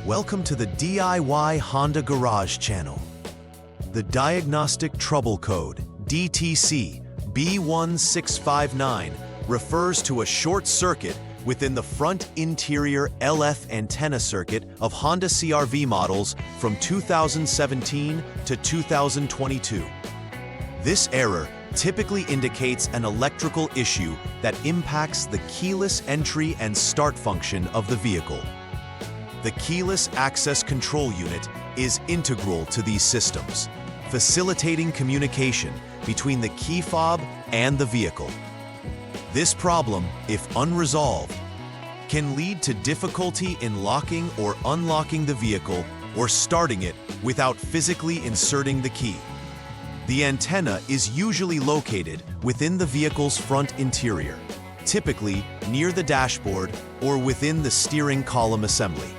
Welcome to the DIY Honda Garage channel. The diagnostic trouble code, DTC B1659, refers to a short circuit within the front interior LF antenna circuit of Honda CRV models from 2017 to 2022. This error typically indicates an electrical issue that impacts the keyless entry and start function of the vehicle. The keyless access control unit is integral to these systems, facilitating communication between the key fob and the vehicle. This problem, if unresolved, can lead to difficulty in locking or unlocking the vehicle or starting it without physically inserting the key. The antenna is usually located within the vehicle's front interior, typically near the dashboard or within the steering column assembly.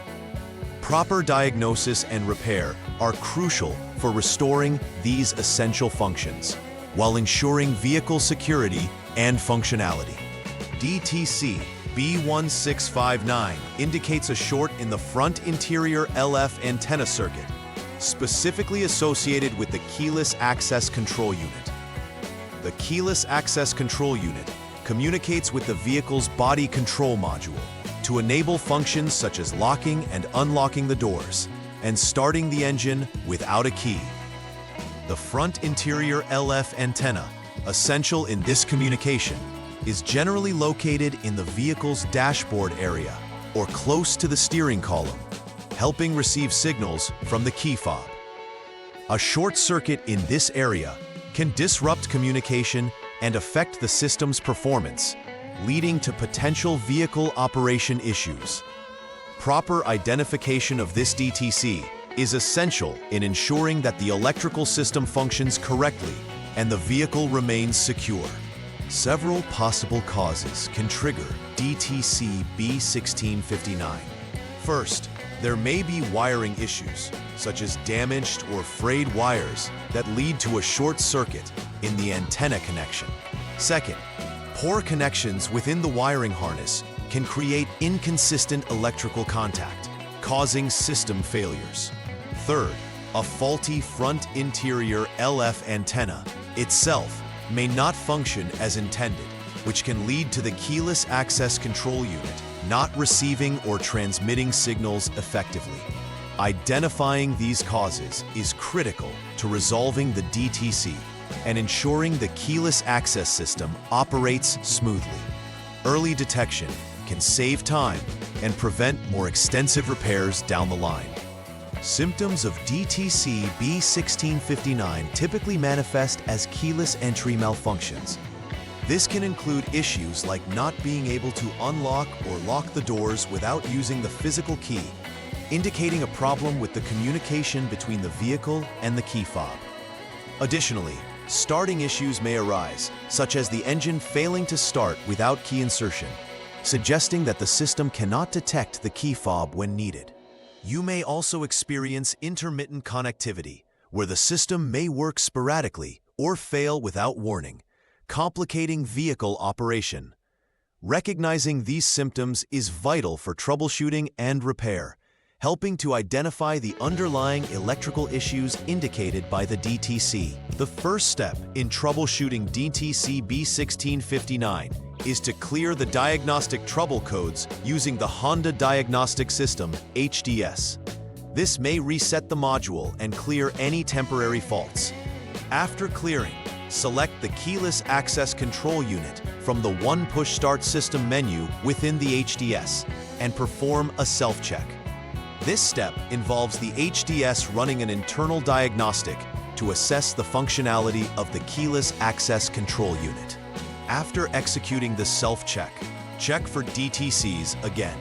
Proper diagnosis and repair are crucial for restoring these essential functions, while ensuring vehicle security and functionality. DTC B1659 indicates a short in the front interior LF antenna circuit, specifically associated with the keyless access control unit. The keyless access control unit communicates with the vehicle's body control module to enable functions such as locking and unlocking the doors and starting the engine without a key. The front interior LF antenna, essential in this communication, is generally located in the vehicle's dashboard area or close to the steering column, helping receive signals from the key fob. A short circuit in this area can disrupt communication and affect the system's performance, leading to potential vehicle operation issues. Proper identification of this DTC is essential in ensuring that the electrical system functions correctly and the vehicle remains secure. Several possible causes can trigger DTC B1659. First, there may be wiring issues, such as damaged or frayed wires that lead to a short circuit in the antenna connection. Second, poor connections within the wiring harness can create inconsistent electrical contact, causing system failures. Third, a faulty front interior LF antenna itself may not function as intended, which can lead to the keyless access control unit not receiving or transmitting signals effectively. Identifying these causes is critical to resolving the DTC and ensuring the keyless access system operates smoothly. Early detection can save time and prevent more extensive repairs down the line. Symptoms of DTC B1659 typically manifest as keyless entry malfunctions. This can include issues like not being able to unlock or lock the doors without using the physical key, indicating a problem with the communication between the vehicle and the key fob. Additionally, starting issues may arise, such as the engine failing to start without key insertion, suggesting that the system cannot detect the key fob when needed. You may also experience intermittent connectivity, where the system may work sporadically or fail without warning, complicating vehicle operation. Recognizing these symptoms is vital for troubleshooting and repair, helping to identify the underlying electrical issues indicated by the DTC. The first step in troubleshooting DTC B1659 is to clear the diagnostic trouble codes using the Honda Diagnostic System, HDS. This may reset the module and clear any temporary faults. After clearing, select the keyless access control unit from the One Push Start System menu within the HDS and perform a self-check. This step involves the HDS running an internal diagnostic to assess the functionality of the keyless access control unit. After executing the self-check, check for DTCs again.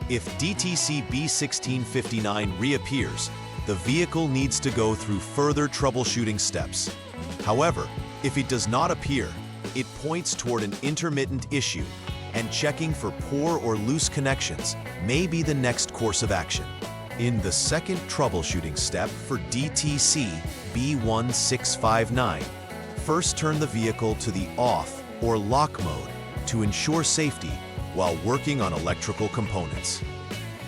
If DTC B1659 reappears, the vehicle needs to go through further troubleshooting steps. However, if it does not appear, it points toward an intermittent issue, and checking for poor or loose connections may be the next course of action. In the second troubleshooting step for DTC B1659, first turn the vehicle to the off or lock mode to ensure safety while working on electrical components.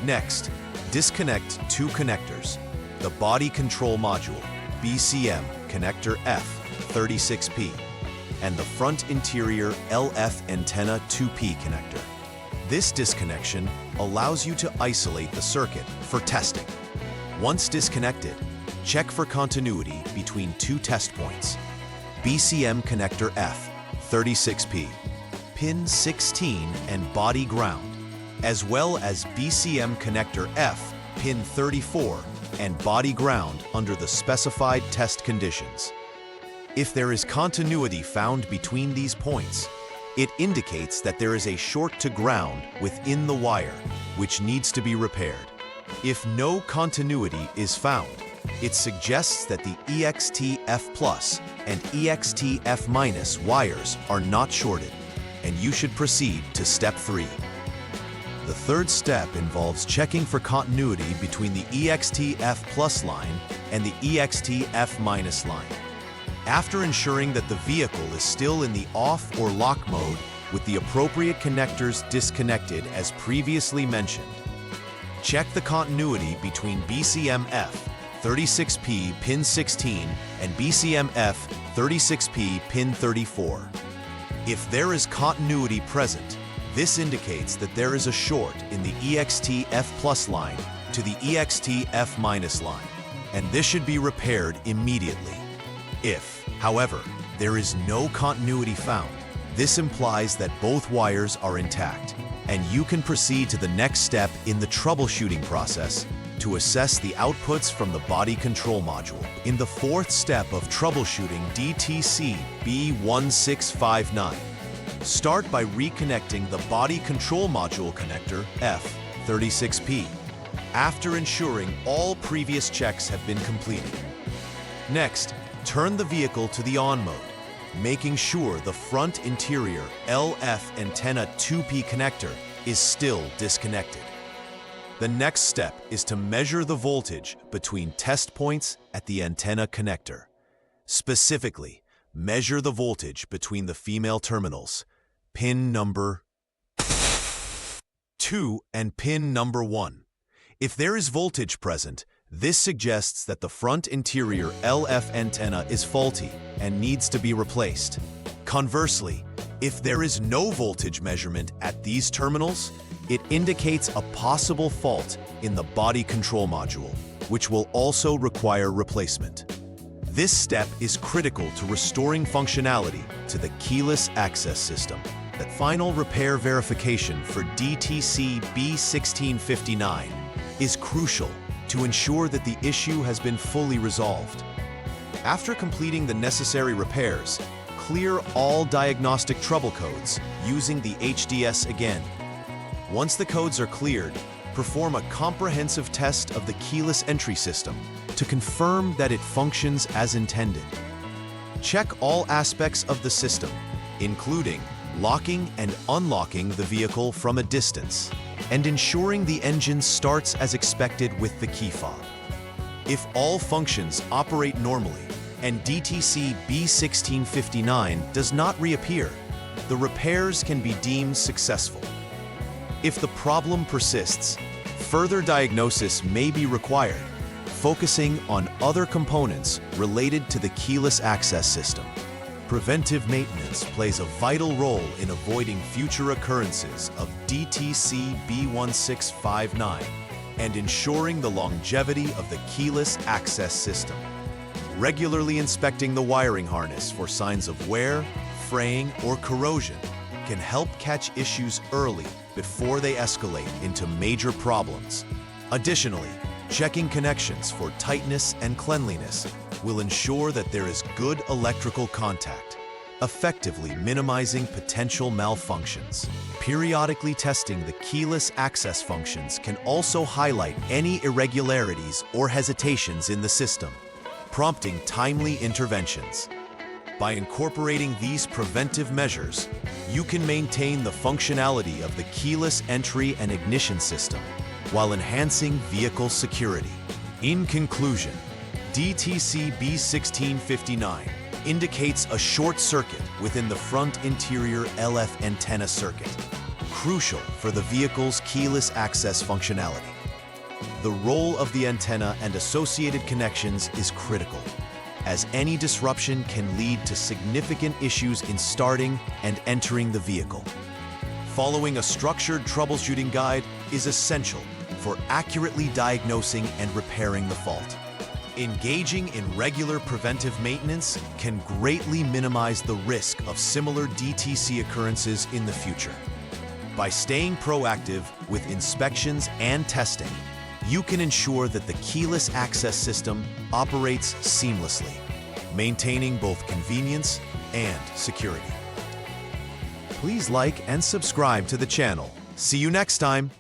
Next, disconnect two connectors: the body control module, BCM connector F36P, and the front interior LF antenna 2P connector. This disconnection allows you to isolate the circuit for testing. Once disconnected, check for continuity between two test points: BCM connector F36P, pin 16 and body ground, as well as BCM connector F, pin 34 and body ground under the specified test conditions. If there is continuity found between these points, it indicates that there is a short to ground within the wire, which needs to be repaired. If no continuity is found, it suggests that the EXT-F+ and EXT-F- wires are not shorted, and you should proceed to step 3. The third step involves checking for continuity between the EXT-F+ line and the EXT-F- line. After ensuring that the vehicle is still in the off or lock mode with the appropriate connectors disconnected as previously mentioned, check the continuity between BCM-F 36P pin 16 and BCM-F 36P pin 34. If there is continuity present, this indicates that there is a short in the EXT-F+ line to the EXT-F- line, and this should be repaired immediately. If, however, there is no continuity found, this implies that both wires are intact, and you can proceed to the next step in the troubleshooting process to assess the outputs from the body control module. In the fourth step of troubleshooting DTC B1659, start by reconnecting the body control module connector F36P after ensuring all previous checks have been completed. Next, turn the vehicle to the on mode, making sure the front interior LF antenna 2P connector is still disconnected. The next step is to measure the voltage between test points at the antenna connector. Specifically, measure the voltage between the female terminals, pin number 2 and pin number 1. If there is voltage present, this suggests that the front interior LF antenna is faulty and needs to be replaced. Conversely, if there is no voltage measurement at these terminals, it indicates a possible fault in the body control module, which will also require replacement. This step is critical to restoring functionality to the keyless access system. That final repair verification for DTC B1659 is crucial to ensure that the issue has been fully resolved. After completing the necessary repairs, clear all diagnostic trouble codes using the HDS again. Once the codes are cleared, perform a comprehensive test of the keyless entry system to confirm that it functions as intended. Check all aspects of the system, including locking and unlocking the vehicle from a distance, and ensuring the engine starts as expected with the key fob. If all functions operate normally and DTC B1659 does not reappear, the repairs can be deemed successful. If the problem persists, further diagnosis may be required, focusing on other components related to the keyless access system. Preventive maintenance plays a vital role in avoiding future occurrences of DTC B1659 and ensuring the longevity of the keyless access system. Regularly inspecting the wiring harness for signs of wear, fraying, or corrosion can help catch issues early before they escalate into major problems. Additionally, checking connections for tightness and cleanliness will ensure that there is good electrical contact, effectively minimizing potential malfunctions. Periodically testing the keyless access functions can also highlight any irregularities or hesitations in the system, prompting timely interventions. By incorporating these preventive measures, you can maintain the functionality of the keyless entry and ignition system while enhancing vehicle security. In conclusion, DTC B1659 indicates a short circuit within the front interior LF antenna circuit. crucial for the vehicle's keyless access functionality. The role of the antenna and associated connections is critical, as any disruption can lead to significant issues in starting and entering the vehicle. Following a structured troubleshooting guide is essential for accurately diagnosing and repairing the fault. Engaging in regular preventive maintenance can greatly minimize the risk of similar DTC occurrences in the future. By staying proactive with inspections and testing, you can ensure that the keyless access system operates seamlessly, maintaining both convenience and security. Please like and subscribe to the channel. See you next time.